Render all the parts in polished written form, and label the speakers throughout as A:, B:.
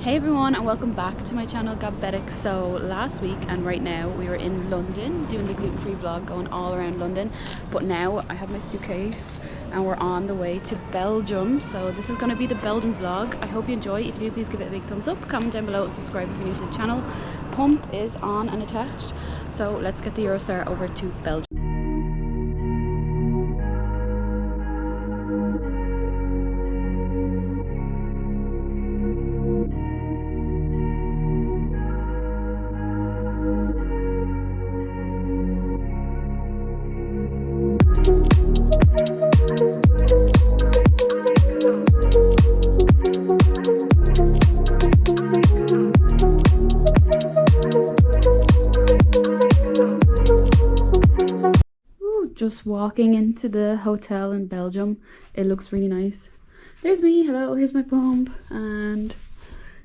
A: Hey everyone, and welcome back to my channel Gabbabetic. So last week and right now we were in London doing the gluten-free vlog, going all around London, but now I have my suitcase and we're on the way to Belgium. So this is going to be the Belgium vlog. I hope you enjoy. If you do, please give it a big thumbs up, comment down below and subscribe if you're new to the channel. Pump is on and attached, so let's get the Eurostar over to Belgium. Just walking into the hotel in Belgium. It looks really nice. There's me. Hello, here's my pump, and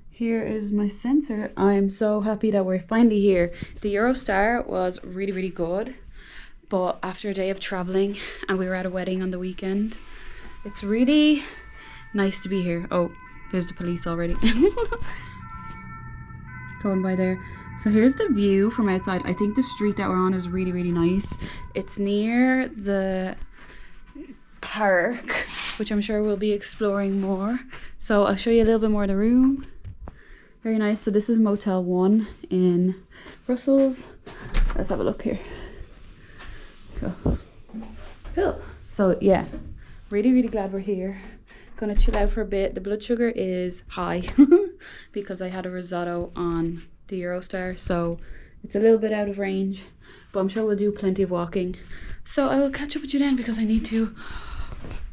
A: here is my sensor. I'm so happy that we're finally here. The Eurostar was really good, but after a day of traveling, and we were at a wedding on the weekend, it's really nice to be here. Oh, there's the police already. Going by there. So here's the view from outside. I think the street that we're on is really nice. It's near the park, which I'm sure we'll be exploring more. So I'll show you a little bit more of the room. Very nice. So this is Motel 1 in Brussels. Let's have a look here. Cool. So yeah, really glad we're here. Gonna chill out for a bit. The blood sugar is high because I had a risotto on the Eurostar, so it's a little bit out of range, but I'm sure we'll do plenty of walking. So I will catch up with you then because I need to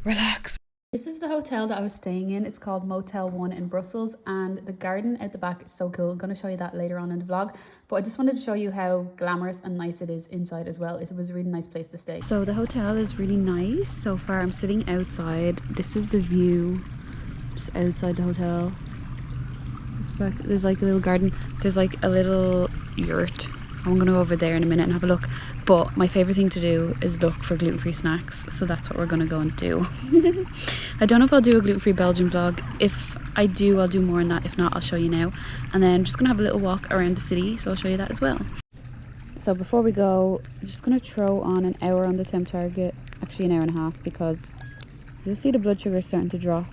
A: relax. This is the hotel that I was staying in. It's called Motel 1 in Brussels, and the garden out the back is so cool. I'm going to show you that later on in the vlog, but I just wanted to show you how glamorous and nice it is inside as well. It was a really nice place to stay. So the hotel is really nice. So far I'm sitting outside. This is the view just outside the hotel. Back, there's like a little garden. There's like a little yurt. I'm gonna go over there in a minute and have a look, but my favorite thing to do is look for gluten-free snacks, so that's what we're gonna go and do. I don't know if I'll do a gluten-free Belgian vlog. If I do, I'll do more on that. If not, I'll show you now. And then I'm just gonna have a little walk around the city, so I'll show you that as well. So before we go, I'm just gonna throw on an hour on the temp target, actually an hour and a half, because you'll see the blood sugar starting to drop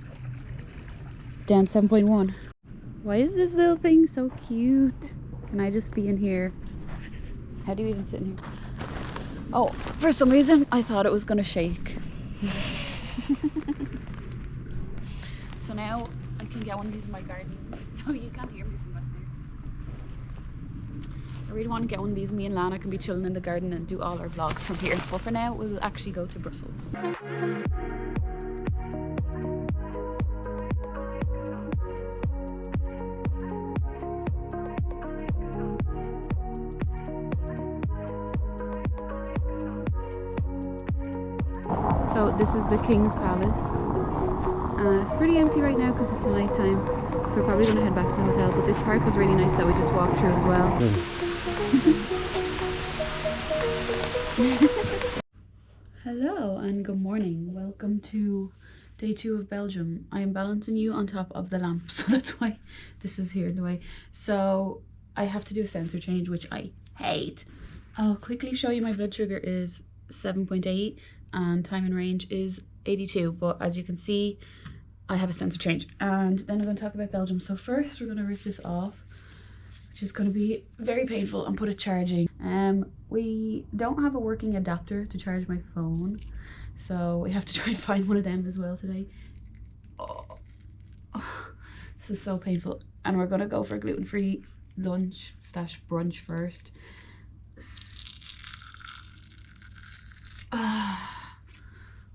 A: down 7.1. Why is this little thing so cute? Can I just be in here? How do you even sit in here? Oh, for some reason I thought it was gonna shake. So now I can get one of these in my garden. Oh, you can't hear me from back there. I really want to get one of these. Me and Lana can be chilling in the garden and do all our vlogs from here. But for now, we'll actually go to Brussels. So this is the King's Palace. It's pretty empty right now because it's night time, so we're probably going to head back to the hotel, but this park was really nice that we just walked through as well. Hello and good morning. Welcome to day 2 of Belgium. I am balancing you on top of the lamp, so that's why this is here in the way. So I have to do a sensor change, which I hate. I'll quickly show you my blood sugar is 7.8 and time in range is 82, but as you can see I have a sensor change, and then I'm going to talk about Belgium. So first we're going to rip this off, which is going to be very painful, and put it charging. We don't have a working adapter to charge my phone, so we have to try and find one of them as well today. Oh, this is so painful. And we're going to go for gluten-free lunch / brunch first.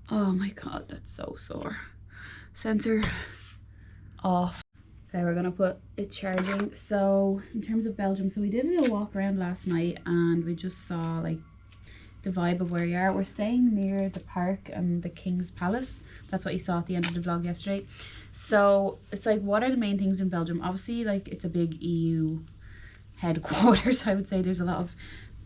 A: Oh my god, that's so sore. Sensor off. Okay, we're gonna put it charging. So in terms of Belgium, so we did a little walk around last night and we just saw like the vibe of where we are. We're staying near the park and the King's Palace. That's what you saw at the end of the vlog yesterday. So it's like, what are the main things in Belgium? Obviously, like, it's a big EU headquarters. I would say there's a lot of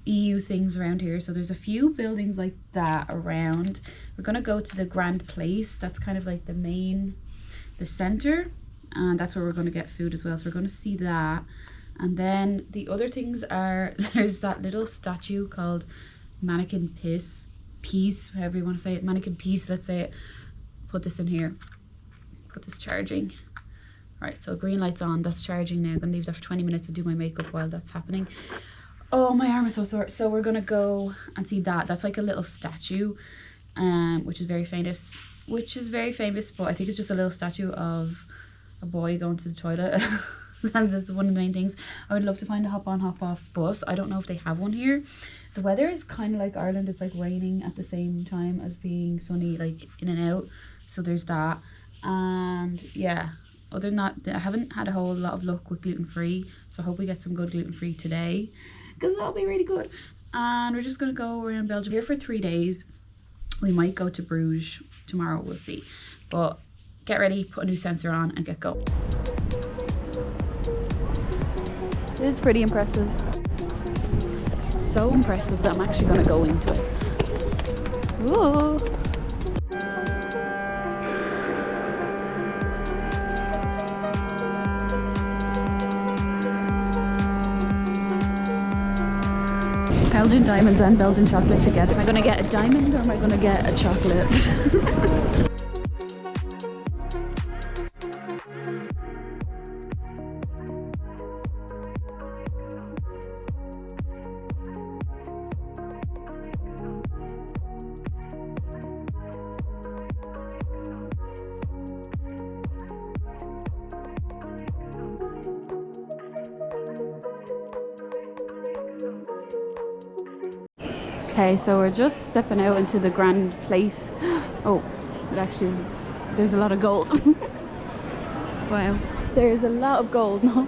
A: EU things around here, so there's a few buildings like that around. We're gonna go to the Grand Place. That's kind of like the center, and that's where we're going to get food as well. So we're going to see that. And then the other things are, there's that little statue called Mannekin Pis, however you want to say it, Mannekin Pis, let's say it. Put this in here, put this charging. Right, so green light's on, that's charging now. I'm gonna leave that for 20 minutes to do my makeup while that's happening. Oh, my arm is so sore. So we're gonna go and see that. That's like a little statue, which is very famous, but I think it's just a little statue of a boy going to the toilet. And this is one of the main things. I would love to find a hop on, hop off bus. I don't know if they have one here. The weather is kind of like Ireland. It's like raining at the same time as being sunny, like in and out. So there's that. And yeah, other than that, I haven't had a whole lot of luck with gluten-free. So I hope we get some good gluten-free today, because that'll be really good. And we're just going to go around Belgium here for 3 days. We might go to Bruges tomorrow, we'll see. But get ready, put a new sensor on and get going. It is pretty impressive. So impressive that I'm actually going to go into it. Ooh. Belgian diamonds and Belgian chocolate together. Am I going to get a diamond or am I going to get a chocolate? Okay, so we're just stepping out into the grand place. Oh, it actually is, there's a lot of gold. Wow, there's a lot of gold now.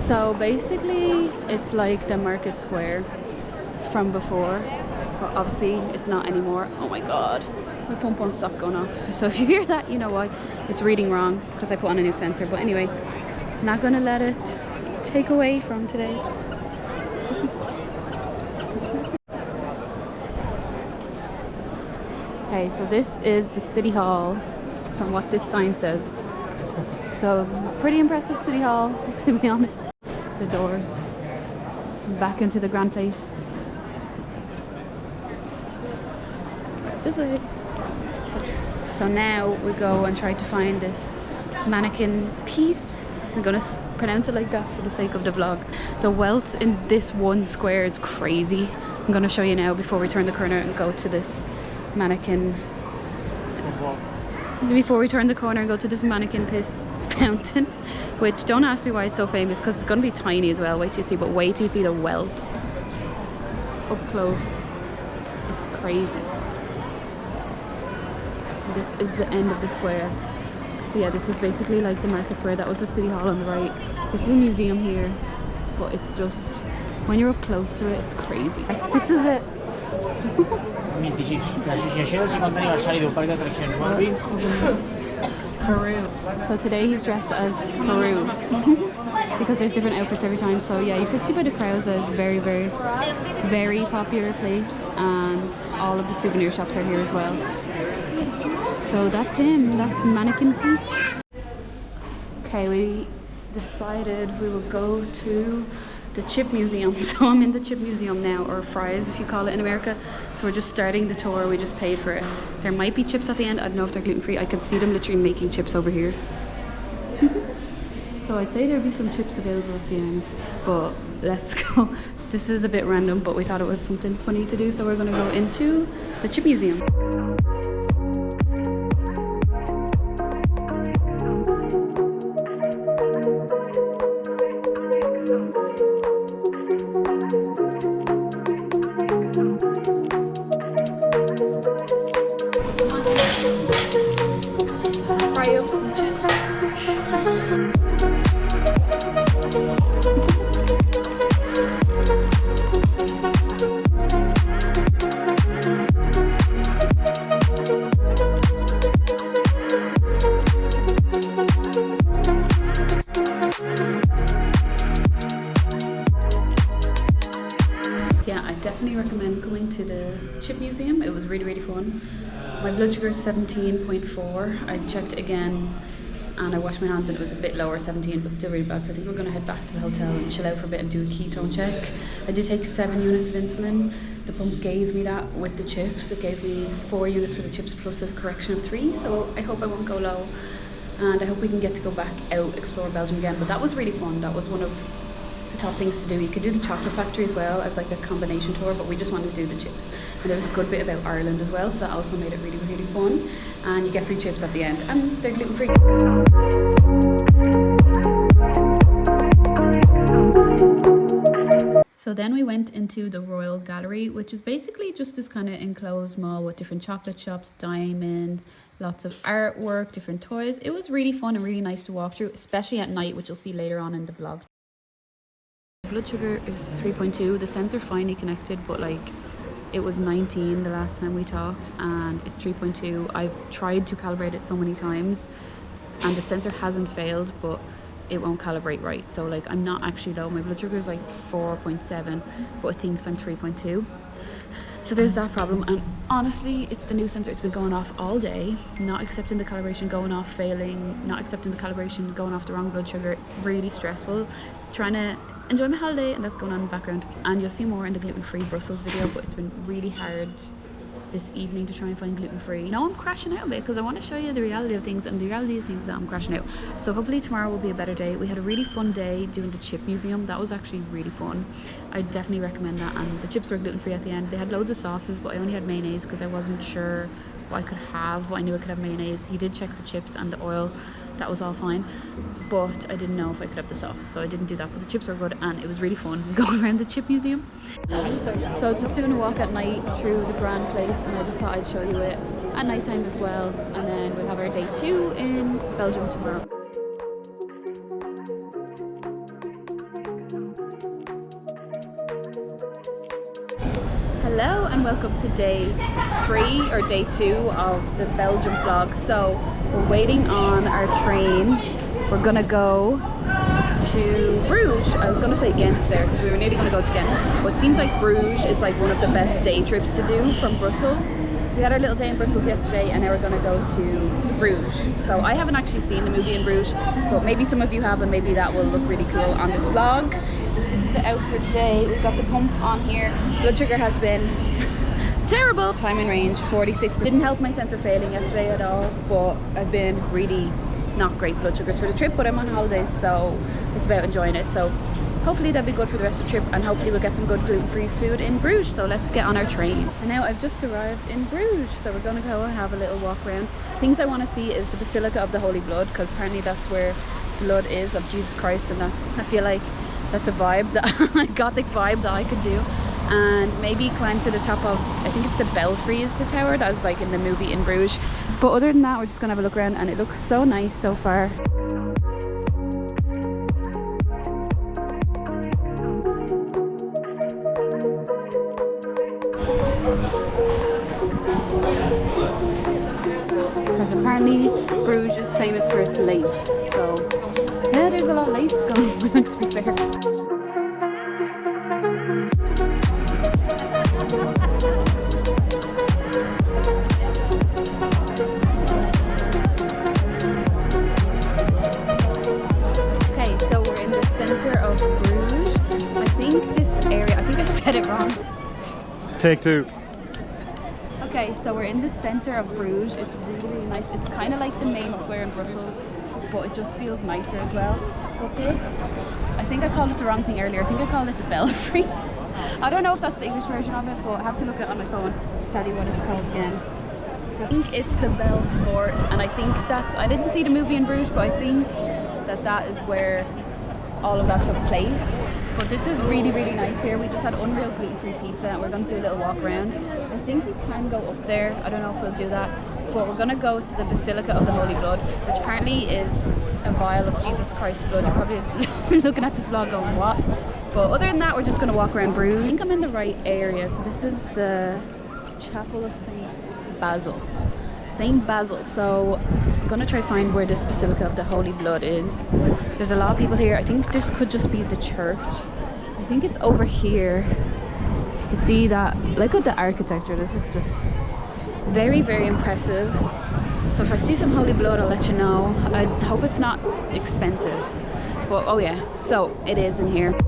A: So basically it's like the market square from before, but obviously it's not anymore. Oh my god, my pump won't stop going off. So if you hear that, you know why. It's reading wrong because I put on a new sensor. But anyway, not gonna let it take away from today. Okay, so this is the city hall from what this sign says. So pretty impressive city hall, to be honest. The doors back into the grand place. This way. So now we go and try to find this Mannekin Pis. I'm gonna pronounce it like that for the sake of the vlog. The wealth in this one square is crazy. I'm gonna show you now before we turn the corner and go to this Mannekin. Before we turn the corner and go to this Mannekin Pis fountain, which don't ask me why it's so famous, because it's gonna be tiny as well. Wait till you see, but wait till you see the wealth up close. It's crazy. This is the end of the square. So yeah, this is basically like the market square. That was the city hall on the right. This is a museum here, but it's just, when you're up close to it, it's crazy. This is it. Peru. So today he's dressed as Peru because there's different outfits every time. So yeah, you could see by the crowds that it's very, very, very popular place, and all of the souvenir shops are here as well. So that's him, that's Mannekin Pis. Okay, we decided we would go to the chip museum. So I'm in the chip museum now, or fries if you call it in America. So we're just starting the tour, we just paid for it. There might be chips at the end, I don't know if they're gluten-free. I could see them literally making chips over here. So I'd say there'd be some chips available at the end, but let's go. This is a bit random, but we thought it was something funny to do, so we're gonna go into the chip museum. museum. It was really, really fun. My blood sugar is 17.4. I checked it again and I washed my hands and it was a bit lower, 17, but still really bad. So I think we're going to head back to the hotel and chill out for a bit and do a ketone check. I did take 7 units of insulin. The pump gave me that with the chips. It gave me 4 units for the chips plus a correction of 3. So I hope I won't go low. And I hope we can get to go back out, explore Belgium again. But that was really fun. That was one of the top things to do. You could do the chocolate factory as well as like a combination tour, but we just wanted to do the chips. And there was a good bit about Ireland as well, so that also made it really, really fun. And you get free chips at the end, and they're gluten free. So then we went into the Royal Gallery, which is basically just this kind of enclosed mall with different chocolate shops, diamonds, lots of artwork, different toys. It was really fun and really nice to walk through, especially at night, which you'll see later on in the vlog. Blood sugar is 3.2. The sensor finally connected, but like it was 19 the last time we talked, and it's 3.2. I've tried to calibrate it so many times and the sensor hasn't failed, but it won't calibrate right. So like I'm not actually low. My blood sugar is like 4.7, but it thinks I'm 3.2. So there's that problem. And honestly, it's the new sensor. It's been going off all day, not accepting the calibration, going off, failing, not accepting the calibration, going off the wrong blood sugar. Really stressful. Trying to enjoy my holiday, and that's going on in the background. And you'll see more in the gluten-free Brussels video, but it's been really hard this evening to try and find gluten-free. Now I'm crashing out a bit because I want to show you the reality of things, and the reality is things that I'm crashing out. So hopefully tomorrow will be a better day. We had a really fun day doing the chip museum. That was actually really fun. I definitely recommend that. And the chips were gluten-free at the end. They had loads of sauces, but I only had mayonnaise because I wasn't sure what I could have, but I knew I could have mayonnaise. He did check the chips and the oil. That was all fine, but I didn't know if I could have the sauce, so I didn't do that. But the chips were good and it was really fun going around the chip museum. So just doing a walk at night through the grand place, and I just thought I'd show you it at night time as well, and then we'll have our day 2 in Belgium tomorrow. Hello and welcome to day 3 or day 2 of the Belgium vlog. So we're waiting on our train. We're gonna go to Bruges. I was gonna say Ghent there because we were nearly gonna go to Ghent, but it seems like Bruges is like one of the best day trips to do from Brussels. So we had our little day in Brussels yesterday, and now we're gonna go to Bruges. So I haven't actually seen the movie in Bruges, but maybe some of you have, and maybe that will look really cool on this vlog. This is the outfit today. We've got the pump on here. Blood sugar has been terrible. Time in range 46. Didn't help my sensor failing yesterday at all, but I've been really not great blood sugars for the trip, but I'm on holidays, so it's about enjoying it. So hopefully that'll be good for the rest of the trip, and hopefully we'll get some good gluten-free food in Bruges. So let's get on our train. And now I've just arrived in Bruges, so we're gonna go and have a little walk around. Things I want to see is the Basilica of the Holy Blood, because apparently that's where blood is of Jesus Christ, and that, I feel like that's a vibe, that a gothic vibe that I could do. And maybe climb to the top of, I think it's the Belfry is the tower that was like in the movie in Bruges. But other than that, we're just gonna have a look around, and it looks so nice so far. Because apparently Bruges is famous for its lace, so yeah, there's a lot of lace going on, to be fair. Said it wrong.
B: Take 2.
A: Okay, so we're in the center of Bruges. It's really nice. It's kind of like the main square in Brussels, but it just feels nicer as well. But this, I think I called it the wrong thing earlier. I think I called it the Belfry. I don't know if that's the English version of it, but I have to look it on my phone to tell you what it's called again. I think it's the Belfort, and I think that's, I didn't see the movie in Bruges, but I think that is where all of that took place. But this is really, really nice here. We just had unreal gluten-free pizza, and we're going to do a little walk around. I think we can go up there. I don't know if we'll do that. But we're going to go to the Basilica of the Holy Blood, which apparently is a vial of Jesus Christ's blood. You're probably looking at this vlog going, what? But other than that, we're just going to walk around Bruges. I think I'm in the right area. So this is the Chapel of St. Basil. St. Basil. So I'm gonna try find where this Basilica of the Holy Blood is. There's a lot of people here. I think this could just be the church. I think it's over here. If you can see that, look at the architecture. This is just very, very impressive. So if I see some holy blood, I'll let you know. I hope it's not expensive. But oh yeah, so it is in here.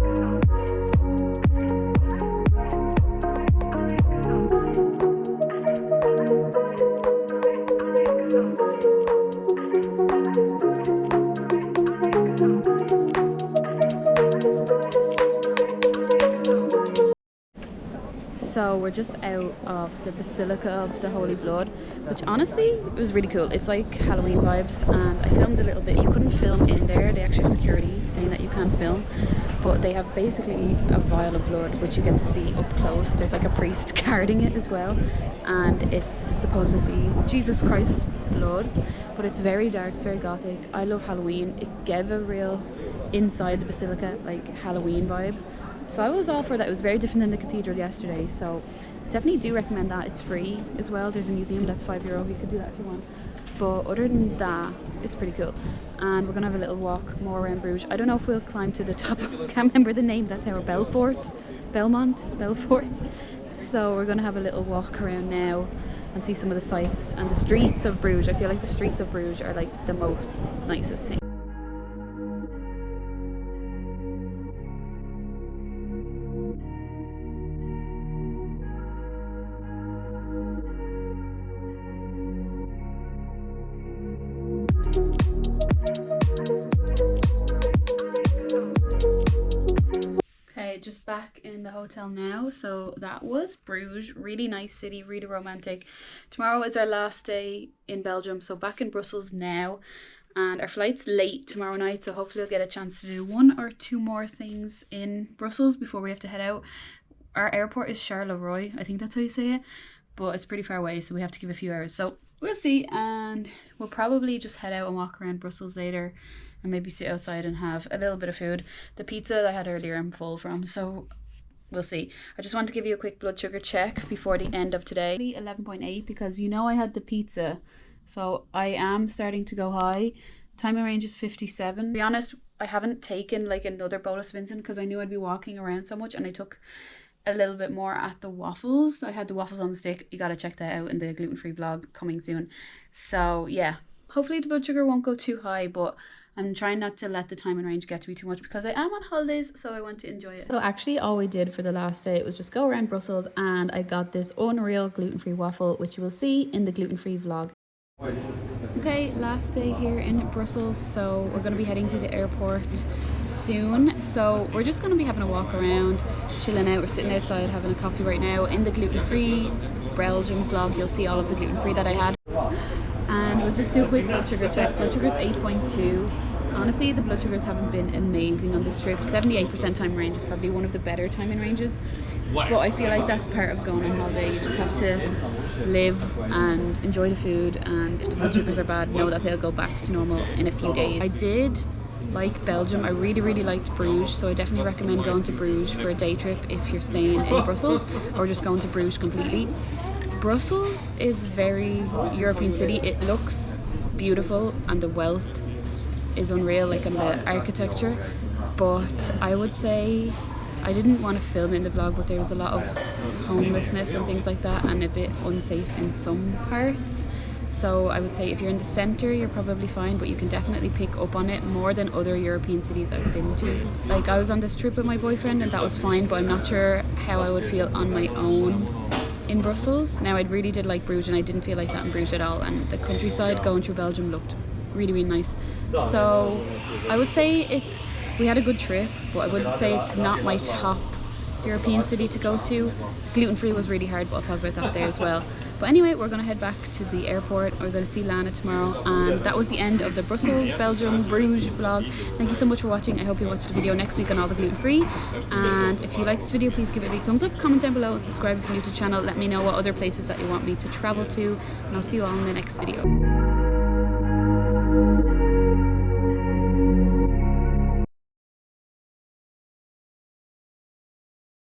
A: So we're just out of the Basilica of the Holy Blood, which honestly was really cool. It's like Halloween vibes, and I filmed a little bit. You couldn't film in there. They actually have security saying that you can't film, but they have basically a vial of blood which you get to see up close. There's like a priest guarding it as well, and it's supposedly Jesus Christ's blood, but it's very dark, it's very gothic. I love Halloween. It gave a real inside the Basilica like Halloween vibe. So I was all for that. It was very different than the cathedral yesterday, so definitely do recommend that. It's free as well. There's a museum that's €5. You could do that if you want, but other than that, it's pretty cool. And we're gonna have a little walk more around Bruges. I don't know if we'll climb to the top. I can't remember the name. That's our Belfort. So we're gonna have a little walk around now and see some of the sights and the streets of Bruges. I feel like the streets of Bruges are like the most nicest thing. Just back in the hotel now. So that was Bruges. Really nice city, really romantic. Tomorrow is our last day in Belgium, so back in Brussels now, and our flight's late tomorrow night, so hopefully we'll get a chance to do 1 or 2 more things in Brussels before we have to head out. Our airport is Charleroi, I think that's how you say it, but it's pretty far away, so we have to give a few hours, so we'll see. And we'll probably just head out and walk around Brussels later and maybe sit outside and have a little bit of food. The pizza that I had earlier I'm full from, so we'll see. I just want to give you a quick blood sugar check before the end of today. 11.8, because you know I had the pizza, so I am starting to go high. Time in range is 57. To be honest, I haven't taken like another bolus of insulin because I knew I'd be walking around so much, and I took a little bit more at the waffles. I had the waffles on the stick. You gotta check that out in the gluten-free vlog coming soon. So yeah, hopefully the blood sugar won't go too high, but I'm trying not to let the time and range get to me too much because I am on holidays, so I want to enjoy it. So actually all we did for the last day was just go around Brussels, and I got this unreal gluten-free waffle, which you will see in the gluten-free vlog. Okay, last day here in Brussels, so we're going to be heading to the airport soon. So we're just going to be having a walk around, chilling out. We're sitting outside having a coffee right now. In the gluten-free Belgium vlog, you'll see all of the gluten-free that I had. And we'll just do a quick blood sugar check. Blood sugar is 8.2. Honestly, the blood sugars haven't been amazing on this trip. 78% time range is probably one of the better timing ranges. But I feel like that's part of going on holiday. You just have to live and enjoy the food, and if the blood sugars are bad, know that they'll go back to normal in a few days. I did like Belgium. I really liked Bruges, so I definitely recommend going to Bruges for a day trip if you're staying in Brussels, or just going to Bruges completely. Brussels is very European city. It looks beautiful and the wealth is unreal, like in the architecture, but I would say I didn't want to film it in the vlog, but there was a lot of homelessness and things like that, and a bit unsafe in some parts. So I would say if you're in the centre, you're probably fine, but you can definitely pick up on it more than other European cities I've been to. Like, I was on this trip with my boyfriend and that was fine, but I'm not sure how I would feel on my own in Brussels. Now, I really did like Bruges, and I didn't feel like that in Bruges at all, and the countryside going through Belgium looked really nice. So I would say we had a good trip, but I wouldn't say it's not my top European city to go to. Gluten-free was really hard, but I'll talk about that there as well. But anyway, we're going to head back to the airport. We're going to see Lana tomorrow, and that was the end of the Brussels, Belgium, Bruges vlog. Thank you so much for watching. I hope you watch the video next week on all the gluten-free. And if you like this video, please give it a big thumbs up, comment down below, and subscribe if you're new to the channel. Let me know what other places that you want me to travel to, and I'll see you all in the next video.